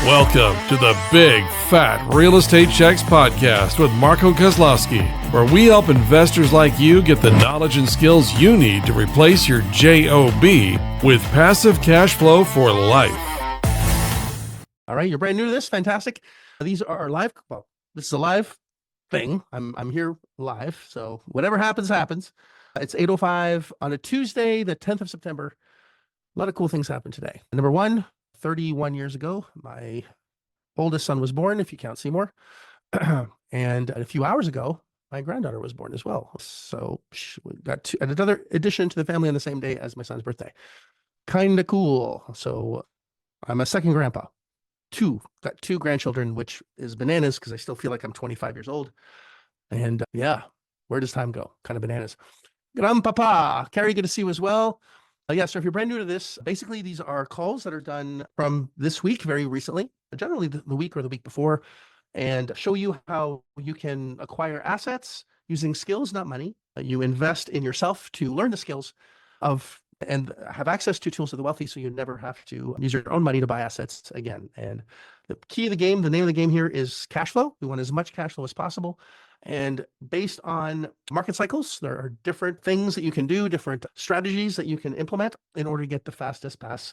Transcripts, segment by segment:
Welcome to the Big Fat Real Estate Checks podcast with Marco Kozlowski, where we help investors like you get the knowledge and skills you need to replace your JOB with passive cash flow for life. All right, you're brand new to this. Fantastic. These are live. Well, this is a live thing. I'm here live, so whatever happens, happens. It's 8:05 on a Tuesday, the 10th of September. A lot of cool things happened today. Number one, 31 years ago, my oldest son was born, if you count Seymour. And a few hours ago, my granddaughter was born as well. So we got another addition to the family on the same day as my son's birthday. Kind of cool. So I'm a second grandpa. Got two grandchildren, which is bananas because I still feel like I'm 25 years old. And yeah, where does time go? Kind of bananas. Grandpapa, Carrie, good to see you as well. Yeah, so if you're brand new to this, basically these are calls that are done from this week, very recently, generally the week or the week before, and show you how you can acquire assets using skills, not money. You invest in yourself to learn the skills of and have access to tools of the wealthy, so you never have to use your own money to buy assets again. And the key of the game, the name of the game here is cash flow. We want as much cash flow as possible. And based on market cycles, there are different things that you can do, different strategies that you can implement in order to get the fastest path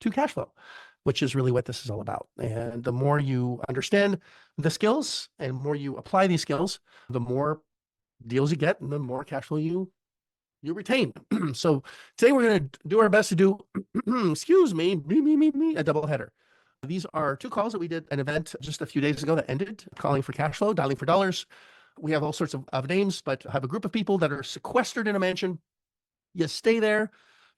to cash flow, which is really what this is all about. And the more you understand the skills and more you apply these skills, the more deals you get and the more cash flow you retain. So today we're going to do our best to do, excuse me, a double header. These are two calls that we did an event just a few days ago that ended, calling for cash flow, dialing for dollars. We have all sorts of names, but have a group of people that are sequestered in a mansion. You stay there,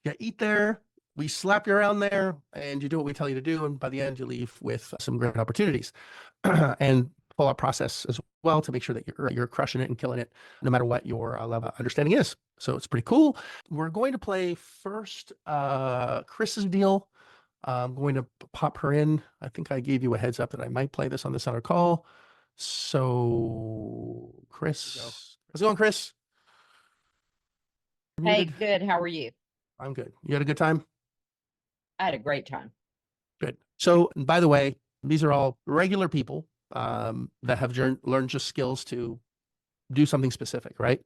you eat there, we slap you around there, and you do what we tell you to do. And by the end, you leave with some great opportunities and pull-out process as well to make sure that you're crushing it and killing it, no matter what your level of understanding is. So it's pretty cool. We're going to play first Chris's deal. I'm going to pop her in. I think I gave you a heads up that I might play this on this other call. So Chris, how's it going, Chris? Hey, good. How are you? I'm good. You had a good time? I had a great time. Good. So, by the way, these are all regular people that have learned just skills to do something specific, right?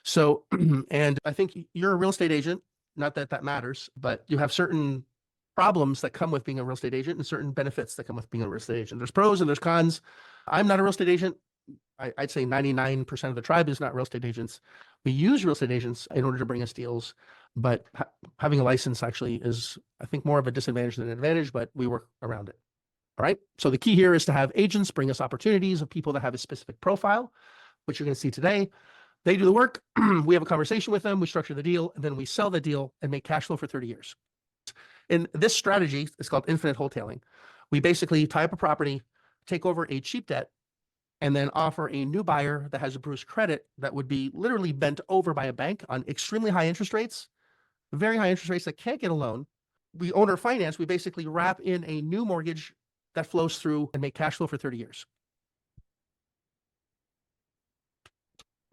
So, and I think you're a real estate agent, not that that matters, but you have certain problems that come with being a real estate agent and certain benefits that come with being a real estate agent. There's pros and there's cons. I'm not a real estate agent. I'd say 99% of the tribe is not real estate agents. We use real estate agents in order to bring us deals, but having a license actually is, I think, more of a disadvantage than an advantage, but we work around it. All right. So the key here is to have agents bring us opportunities of people that have a specific profile, which you're going to see today. They do the work. We have a conversation with them. We structure the deal, and then we sell the deal and make cash flow for 30 years. In this strategy, it's called infinite wholetailing. We basically tie up a property, take over a cheap debt, and then offer a new buyer that has a bruised credit that would be literally bent over by a bank on extremely high interest rates, very high interest rates that can't get a loan. We owner finance. We basically wrap in a new mortgage that flows through and make cash flow for 30 years.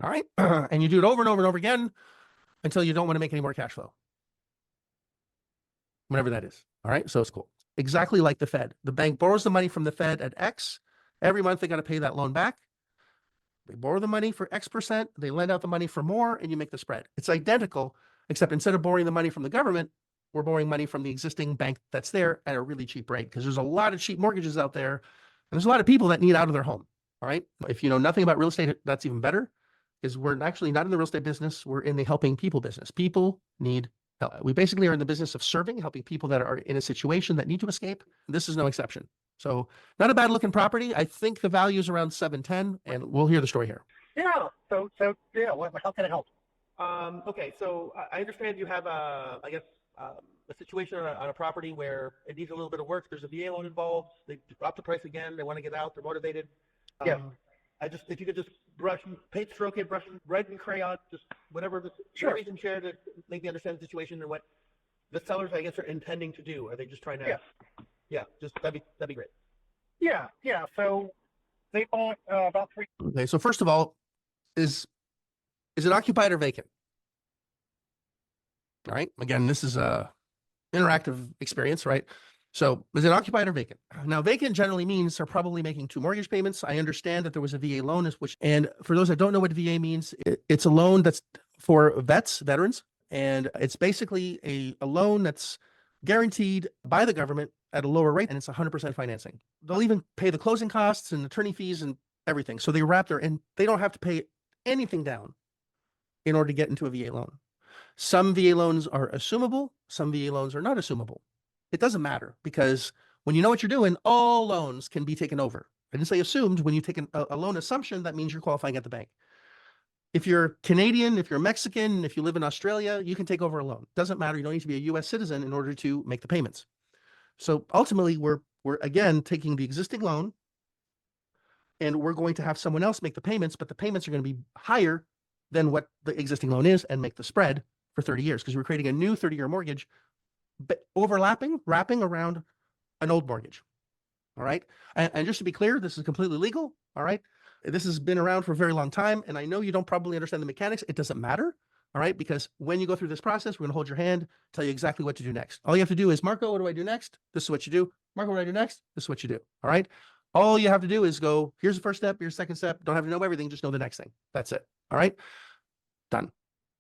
All right. And you do it over and over and over again until you don't want to make any more cash flow. Whatever that is. All right. So it's cool. Exactly like the Fed. The bank borrows the money from the Fed at X. Every month they got to pay that loan back. They borrow the money for X percent. They lend out the money for more and you make the spread. It's identical, except instead of borrowing the money from the government, we're borrowing money from the existing bank that's there at a really cheap rate because there's a lot of cheap mortgages out there. And there's a lot of people that need out of their home. All right. If you know nothing about real estate, that's even better because we're actually not in the real estate business. We're in the helping people business. People need help. We basically are in the business of serving, helping people that are in a situation that need to escape. This is no exception. So not a bad looking property. I think the value is around 710 and we'll hear the story here. Yeah. So yeah, how can I help? Okay. So I understand you have a situation on a property where it needs a little bit of work. There's a VA loan involved. They dropped the price again. They want to get out. They're motivated. Yeah. If you could just paint stroke it, brush red and crayon, just whatever you can share to make me understand the situation and what the sellers, I guess, are intending to do. Are they just trying to? Yeah. Just that'd be great. Yeah. So they bought about 3. Okay. So first of all, is it occupied or vacant? All right. Again, this is a interactive experience, right? So is it occupied or vacant? Now, vacant generally means they're probably making 2 mortgage payments. I understand that there was a VA loan, and for those that don't know what VA means, it's a loan that's for veterans, and it's basically a loan that's guaranteed by the government at a lower rate, and it's 100% financing. They'll even pay the closing costs and attorney fees and everything. So they wrap and they don't have to pay anything down in order to get into a VA loan. Some VA loans are assumable, some VA loans are not assumable. It doesn't matter, because when you know what you're doing, all loans can be taken over. I didn't say assumed. When you take a loan assumption, that means you're qualifying at the bank. If you're Canadian, if you're Mexican, if you live in Australia, you can take over a loan. Doesn't matter. You don't need to be a US citizen in order to make the payments. So ultimately, we're again taking the existing loan, and we're going to have someone else make the payments, but the payments are going to be higher than what the existing loan is and make the spread for 30 years, because we're creating a new 30-year mortgage, but wrapping around an old mortgage. All right. And just to be clear, this is completely legal. All right. This has been around for a very long time. And I know you don't probably understand the mechanics. It doesn't matter. All right. Because when you go through this process, we're going to hold your hand, tell you exactly what to do next. All you have to do is, Marco, what do I do next? This is what you do. Marco, what do I do next? This is what you do. All right. All you have to do is go, here's the first step, here's the second step. Don't have to know everything. Just know the next thing. That's it. All right. Done.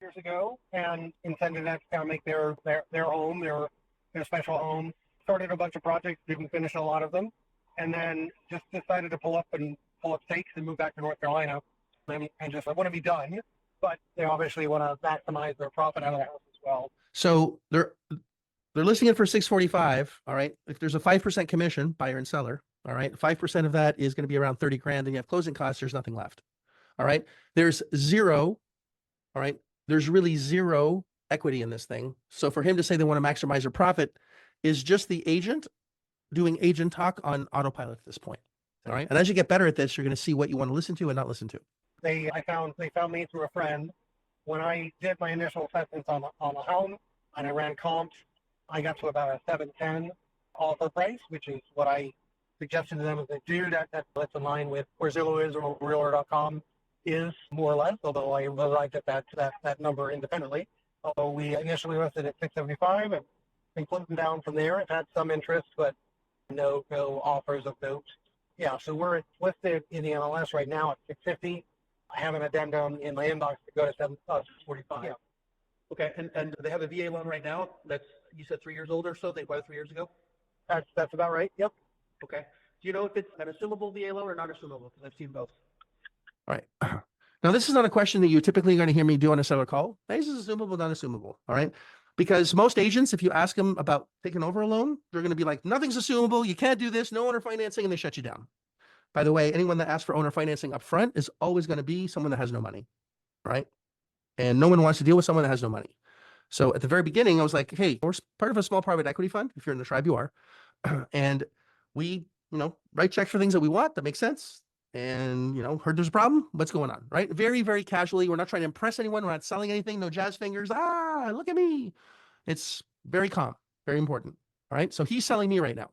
Years ago, and intended to kind of make their home, their special home. Started a bunch of projects, didn't finish a lot of them, and then just decided to pull up stakes and move back to North Carolina, and just I want to be done, but they obviously want to maximize their profit out of the house as well. So they're listing it for $645. All right. If there's a 5% commission, buyer and seller, all right, 5% of that is going to be around 30 grand, and you have closing costs, there's nothing left. All right. There's zero. All right. There's really zero equity in this thing. So for him to say they want to maximize their profit is just the agent doing agent talk on autopilot at this point. All right. And as you get better at this, you're going to see what you want to listen to and not listen to. They found me through a friend. When I did my initial assessments on the home and I ran comps, I got to about a 710 offer price, which is what I suggested to them as they do. That's in line with where Zillow is or Realtor.com is, more or less, although I arrived at that number independently. Although we initially listed at 675 and been closing down from there. I've had some interest, but no offers of note. Yeah, so we're listed in the MLS right now at 650. I have an addendum in my inbox to go to 745. Yeah. Okay, and they have a VA loan right now that's, you said 3 years old or so? They bought it 3 years ago? That's about right. Yep. Okay. Do you know if it's an assumable VA loan or not assumable? Because I've seen both. All right. Now, this is not a question that you typically are going to hear me do on a seller call. This is assumable, not assumable. All right. Because most agents, if you ask them about taking over a loan, they're going to be like, nothing's assumable. You can't do this. No owner financing. And they shut you down. By the way, anyone that asks for owner financing up front is always going to be someone that has no money. Right. And no one wants to deal with someone that has no money. So at the very beginning, I was like, hey, we're part of a small private equity fund. If you're in the tribe, you are. And we, write checks for things that we want that make sense. And, heard there's a problem. What's going on? Right. Very, very casually. We're not trying to impress anyone. We're not selling anything. No jazz fingers. Look at me. It's very calm. Very important. All right. So he's selling me right now.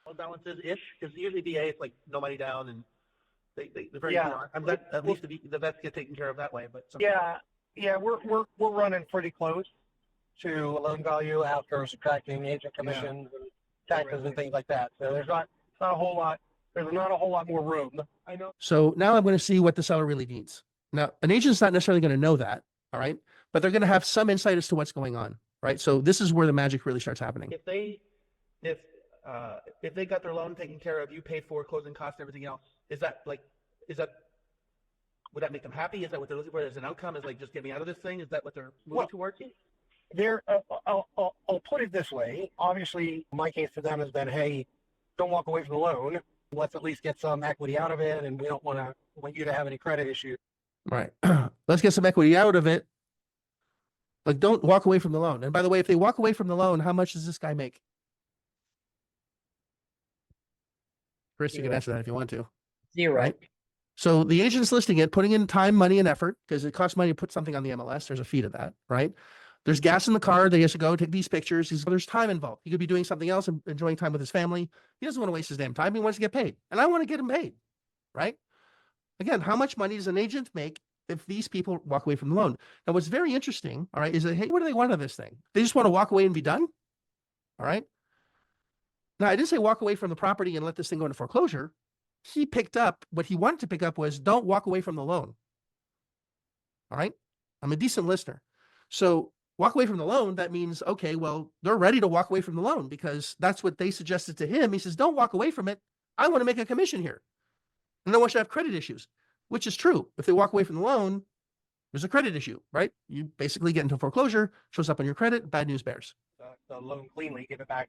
Well, balances ish, because usually VA is like no money down, and they're very I'm glad at least the vets get taken care of that way. But we're running pretty close to loan value after subtracting agent commissions and taxes and things like that. So there's not a whole lot. There's not a whole lot more room. I know. So now I'm going to see what the seller really needs. Now, an agent's not necessarily going to know that. All right. But they're going to have some insight as to what's going on. Right. So this is where the magic really starts happening. If they got their loan taken care of, you paid for closing costs and everything else, would that make them happy? Is that what they're looking for as an outcome? Is like just get me out of this thing? Is that what they're moving towards? I'll put it this way. Obviously, my case for them has been, hey, don't walk away from the loan. Let's at least get some equity out of it, and we don't want you to have any credit issues. Right. Let's get some equity out of it. Like, don't walk away from the loan. And by the way, if they walk away from the loan, how much does this guy make? Chris, you can answer that if you want to. Zero. Right. So the agent's listing it, putting in time, money, and effort, because it costs money to put something on the MLS. There's a fee to that, right? There's gas in the car. They have to go take these pictures. There's time involved. He could be doing something else and enjoying time with his family. He doesn't want to waste his damn time. He wants to get paid. And I want to get him paid, right? Again, how much money does an agent make if these people walk away from the loan? Now, what's very interesting, all right, is that, hey, what do they want of this thing? They just want to walk away and be done, all right? Now, I didn't say walk away from the property and let this thing go into foreclosure. He picked up what he wanted to pick up was don't walk away from the loan. All right. I'm a decent listener. So walk away from the loan. That means, okay, well, they're ready to walk away from the loan because that's what they suggested to him. He says, don't walk away from it. I want to make a commission here. And no one should have credit issues, which is true. If they walk away from the loan, there's a credit issue, right? You basically get into foreclosure, shows up on your credit, bad news bears. The loan cleanly, give it back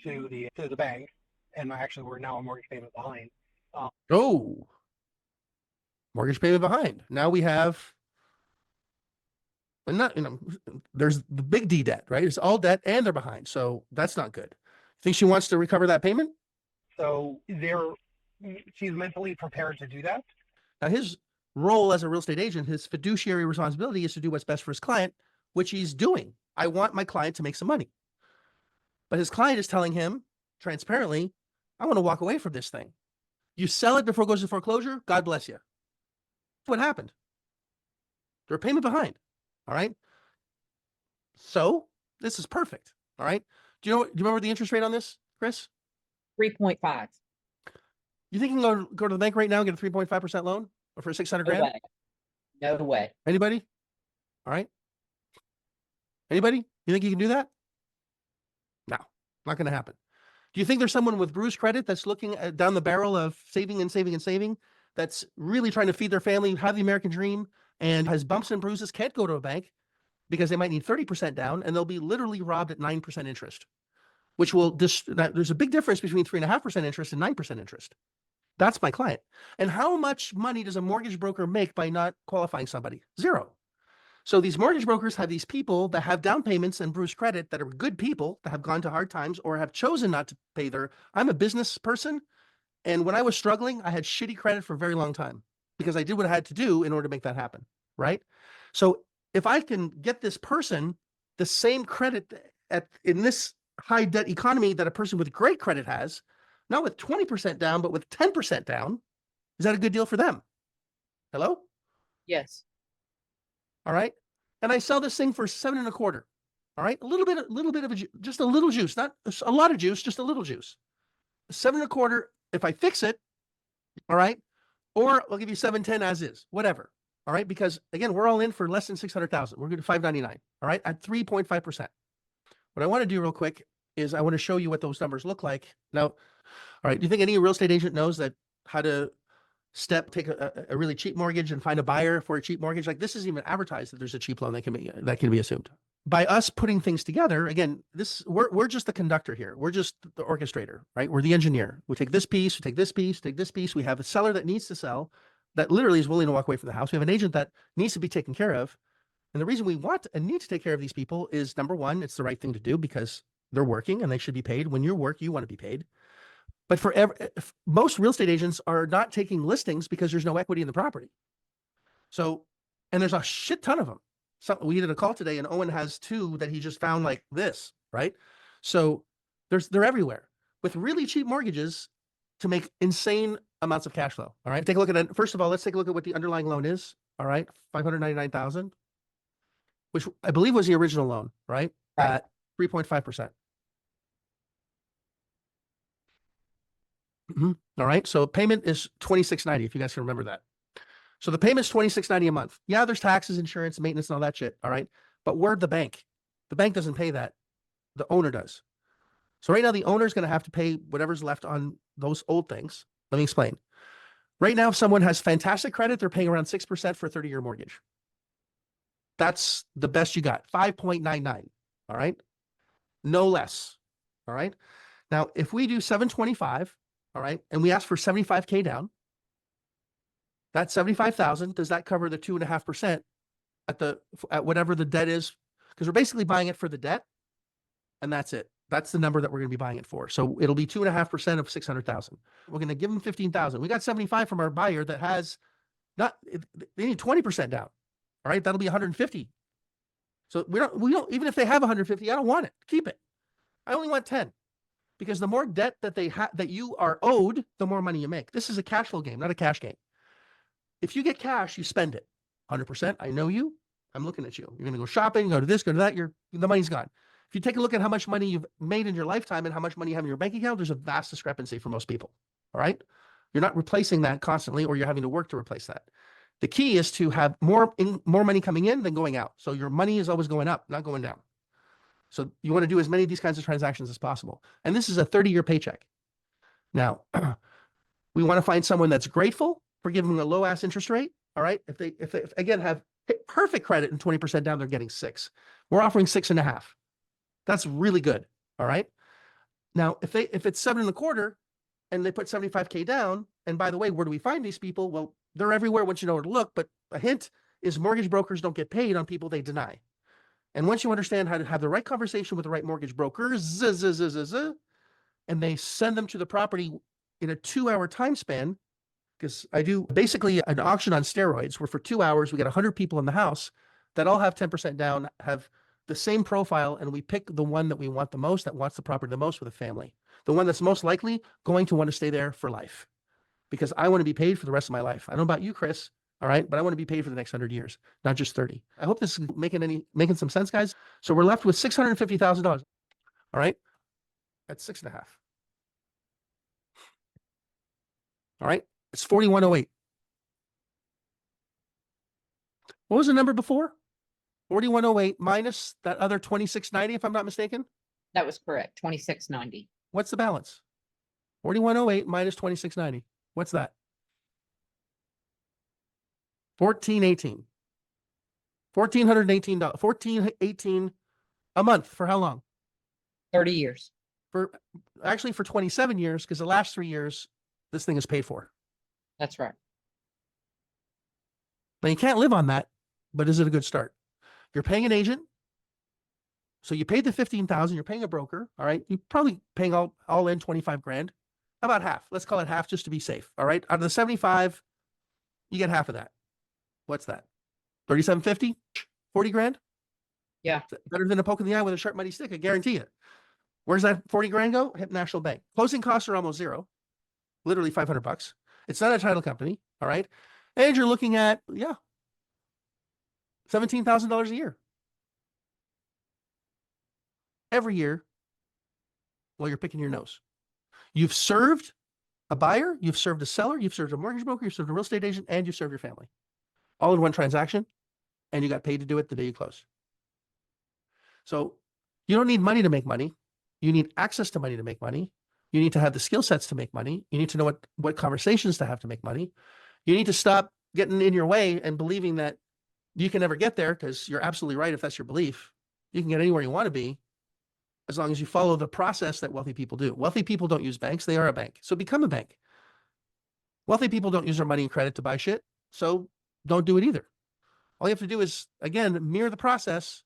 to the bank, and actually we're now a mortgage payment behind. Oh, mortgage payment behind. Now we have, and not, there's the big D debt, right? It's all debt and they're behind. So that's not good. Think she wants to recover that payment? So she's mentally prepared to do that. Now his role as a real estate agent, his fiduciary responsibility is to do what's best for his client, which he's doing. I want my client to make some money. But his client is telling him transparently, I want to walk away from this thing. You sell it before it goes to foreclosure, God bless you. What happened? They're a payment behind. All right. So this is perfect. All right. Do you remember the interest rate on this, Chris? 3.5. You think you can go to the bank right now and get a 3.5% loan or for 600 grand? Way. No way. Anybody? All right. Anybody? You think you can do that? No, not going to happen. Do you think there's someone with bruised credit that's looking down the barrel of saving and saving and saving, that's really trying to feed their family, have the American dream, and has bumps and bruises, can't go to a bank because they might need 30% down, and they'll be literally robbed at 9% interest, which will there's a big difference between 3.5% interest and 9% interest. That's my client. And how much money does a mortgage broker make by not qualifying somebody? Zero. So these mortgage brokers have these people that have down payments and bruised credit that are good people that have gone to hard times or have chosen not to pay I'm a business person. And when I was struggling, I had shitty credit for a very long time because I did what I had to do in order to make that happen. Right. So if I can get this person the same credit in this high debt economy that a person with great credit has, not with 20% down, but with 10% down, is that a good deal for them? Hello? Yes. All right. And I sell this thing for 7.25. All right. A little bit of just a little juice, not a lot of juice, just a little juice. 7.25. If I fix it. All right. Or I'll give you 710 as is, whatever. All right. Because again, we're all in for less than 600,000. We're going to 599. All right. At 3.5%. What I want to do real quick is I want to show you what those numbers look like. Now, all right. Do you think any real estate agent knows how to take a really cheap mortgage and find a buyer for a cheap mortgage? Like this isn't even advertised that there's a cheap loan that can be assumed. By us putting things together, again, we're just the conductor here. We're just the orchestrator, right? We're the engineer. We take this piece, we take this piece, take this piece. We have a seller that needs to sell, that literally is willing to walk away from the house. We have an agent that needs to be taken care of. And the reason we want and need to take care of these people is, number one, it's the right thing to do because they're working and they should be paid. When you work, you want to be paid. But most real estate agents are not taking listings because there's no equity in the property. So, and there's a shit ton of them. So we did a call today and Owen has 2 that he just found like this, right? So they're everywhere with really cheap mortgages to make insane amounts of cash flow. All right. Take a look at it. First of all, let's take a look at what the underlying loan is. All right. 599,000, which I believe was the original loan, right? At 3.5%. All right. So payment is $26.90. If you guys can remember that. So the payment's $26.90 a month. Yeah, there's taxes, insurance, maintenance, and all that shit. All right. But we're the bank. The bank doesn't pay that. The owner does. So right now the owner is going to have to pay whatever's left on those old things. Let me explain. Right now, if someone has fantastic credit, they're paying around 6% for a 30-year mortgage. That's the best you got. 5.99. All right. No less. All right. Now, if we do 725, all right, and we ask for 75K down, that's 75,000. Does that cover the 2.5% at whatever the debt is? Because we're basically buying it for the debt, and that's it. That's the number that we're going to be buying it for. So it'll be 2.5% of 600,000. We're going to give them 15,000. We got 75 from our buyer that has they need 20% down. All right, that'll be 150. So we don't even if they have 150, I don't want it. Keep it. I only want 10. Because the more debt that that you are owed, the more money you make. This is a cash flow game, not a cash game. If you get cash, you spend it 100%. I know you. I'm looking at you. You're going to go shopping, go to this, go to that. The money's gone. If you take a look at how much money you've made in your lifetime and how much money you have in your bank account, there's a vast discrepancy for most people. All right. You're not replacing that constantly, or you're having to work to replace that. The key is to have more money coming in than going out. So your money is always going up, not going down. So you want to do as many of these kinds of transactions as possible. And this is a 30-year paycheck. Now, we want to find someone that's grateful for giving them a low ass interest rate. All right. If they again have perfect credit and 20% down, they're getting 6. We're offering 6.5. That's really good. All right. Now, if it's 7.25 and they put 75K down, and by the way, where do we find these people? Well, they're everywhere once you know where to look. But a hint is mortgage brokers don't get paid on people they deny. And once you understand how to have the right conversation with the right mortgage brokers, and they send them to the property in a 2-hour time span, because I do basically an auction on steroids where for 2 hours, we get 100 people in the house that all have 10% down, have the same profile, and we pick the one that we want the most, that wants the property the most with a family. The one that's most likely going to want to stay there for life, because I want to be paid for the rest of my life. I don't know about you, Chris, all right, but I want to be paid for the next 100 years, not just 30. I hope this is making some sense, guys. So we're left with $650,000. All right, that's 6.5. All right, it's 4108. What was the number before? 4108 minus that other 2690, if I'm not mistaken. That was correct. 2690. What's the balance? 4108 minus 2690. What's that? 1418. $1,418. 1418 a month for how long? 30 years. For 27 years, because the last 3 years this thing is paid for. That's right. Now you can't live on that, but is it a good start? You're paying an agent. So you paid the 15,000, you're paying a broker. All right. You're probably paying all in 25 grand. How about half? Let's call it half just to be safe. All right. Out of the 75, you get half of that. What's that? 3750, 40 grand. Yeah. Better than a poke in the eye with a sharp, muddy stick. I guarantee it. Where's that 40 grand go? Hit National Bank. Closing costs are almost zero. Literally $500. It's not a title company. All right. And you're looking at, $17,000 a year. Every year while you're picking your nose. You've served a buyer, you've served a seller, you've served a mortgage broker, you've served a real estate agent, and you've served your family. All in one transaction, and you got paid to do it the day you close. So you don't need money to make money. You need access to money to make money. You need to have the skill sets to make money. You need to know what conversations to have to make money. You need to stop getting in your way and believing that you can never get there, because you're absolutely right if that's your belief. You can get anywhere you want to be as long as you follow the process that wealthy people do. Wealthy people don't use banks. They are a bank. So become a bank. Wealthy people don't use their money and credit to buy shit. So don't do it either. All you have to do is, again, mirror the process.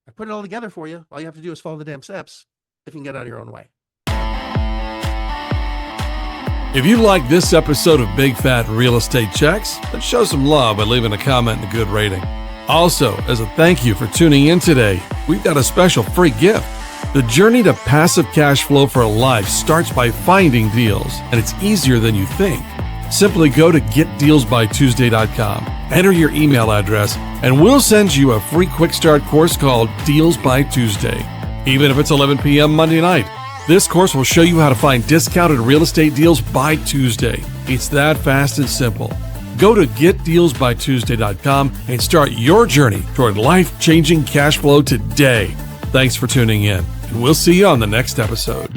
I put it all together for you. All you have to do is follow the damn steps if you can get out of your own way. If you like this episode of Big Fat Real Estate Checks, then show some love by leaving a comment and a good rating. Also, as a thank you for tuning in today, we've got a special free gift. The journey to passive cash flow for a life starts by finding deals, and it's easier than you think. Simply go to getdealsbytuesday.com, enter your email address, and we'll send you a free quick start course called Deals by Tuesday. Even if it's 11 p.m. Monday night, this course will show you how to find discounted real estate deals by Tuesday. It's that fast and simple. Go to getdealsbytuesday.com and start your journey toward life-changing cash flow today. Thanks for tuning in, and we'll see you on the next episode.